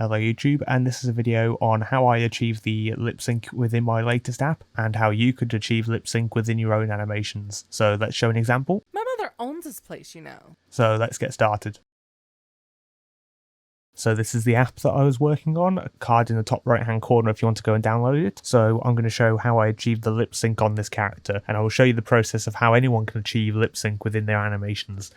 Hello YouTube, and this is a video on how I achieve the lip sync within my latest app and how you could achieve lip sync within your own animations. So let's show an example. My mother owns this place, you know. So let's get started. So this is the app that I was working on, a card in the top right hand corner if you want to go and download it. So I'm going to show how I achieved the lip sync on this character, and I will show you the process of how anyone can achieve lip sync within their animations.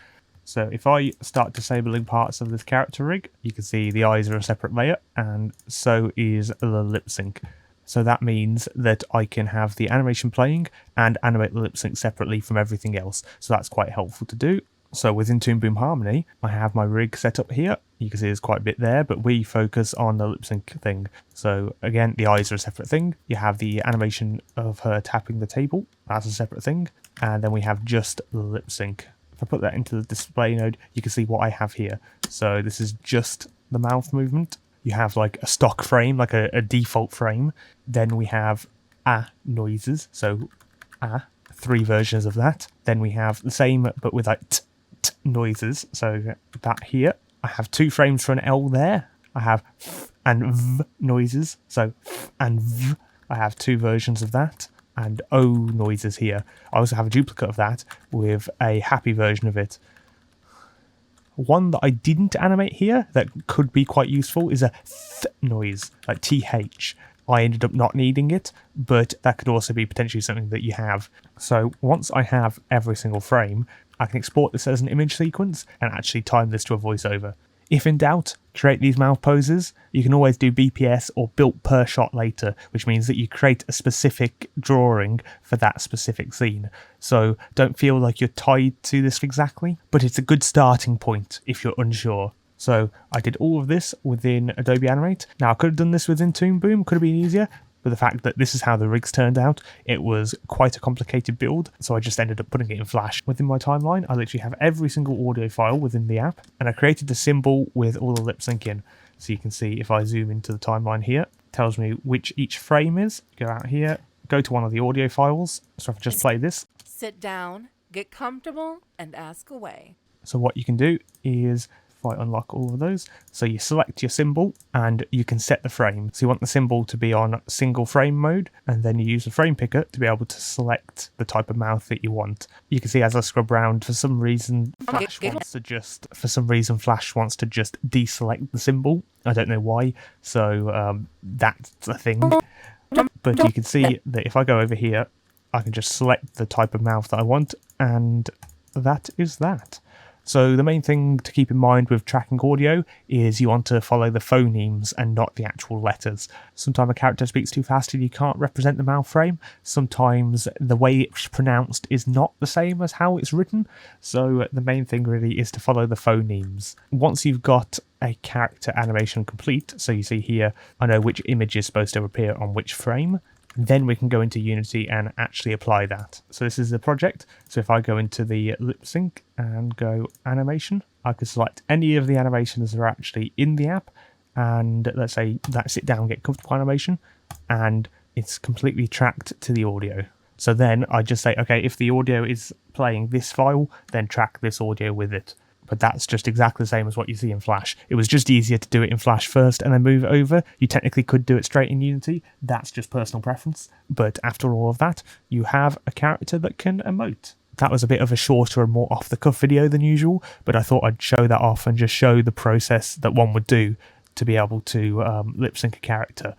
So if I start disabling parts of this character rig, you can see the eyes are a separate layer, and so is the lip sync. So that means that I can have the animation playing and animate the lip sync separately from everything else. So that's quite helpful to do. So within Toon Boom Harmony, I have my rig set up here. You can see there's quite a bit there, but we focus on the lip sync thing. So again, the eyes are a separate thing. You have the animation of her tapping the table. That's a separate thing. And then we have just the lip sync. If I put that into the display node, you can see what I have here. So this is just the mouth movement. You have like a stock frame, like a default frame. Then we have noises. So 3 versions of that. Then we have the same, but with like t noises. So that here. I have 2 frames for an L there. I have f and v noises. So f and v. I have 2 versions of that. And O noises here. I also have a duplicate of that with a happy version of it. One that I didn't animate here that could be quite useful is a th noise, like TH. I ended up not needing it, but that could also be potentially something that you have. So once I have every single frame, I can export this as an image sequence and actually time this to a voiceover. If in doubt, create these mouth poses. You can always do BPS or built per shot later, which means that you create a specific drawing for that specific scene. So don't feel like you're tied to this exactly, but it's a good starting point if you're unsure. So I did all of this within Adobe Animate. Now I could have done this within Toon Boom, could have been easier, but the fact that this is how the rigs turned out, it was quite a complicated build, so I just ended up putting it in Flash. Within my timeline, I literally have every single audio file within the app, and I created the symbol with all the lip sync in. So you can see if I zoom into the timeline here, it tells me which each frame is. Go out here, go to one of the audio files, so if I just play this. Sit down, get comfortable, and ask away. So what you can do is, I unlock all of those, so you select your symbol and you can set the frame. So you want the symbol to be on single frame mode, and then you use the frame picker to be able to select the type of mouth that you want. You can see as I scrub around, for some reason Flash wants to just deselect the symbol. I don't know why, so that's a thing. But you can see that if I go over here, I can just select the type of mouth that I want, and that is that. So the main thing to keep in mind with tracking audio is you want to follow the phonemes and not the actual letters. Sometimes a character speaks too fast and you can't represent the mouth frame. Sometimes the way it's pronounced is not the same as how it's written. So the main thing really is to follow the phonemes. Once you've got a character animation complete, so you see here, I know which image is supposed to appear on which frame, then we can go into Unity and actually apply that. So this is the project. So if I go into the lip sync and go animation, I could select any of the animations that are actually in the app, and let's say that sit down, get comfortable animation, and it's completely tracked to the audio. So then I just say, okay, if the audio is playing this file, then track this audio with it. But that's just exactly the same as what you see in Flash. It was just easier to do it in Flash first and then move it over. You technically could do it straight in Unity. That's just personal preference. But after all of that, you have a character that can emote. That was a bit of a shorter and more off-the-cuff video than usual, but I thought I'd show that off and just show the process that one would do to be able to lip sync a character.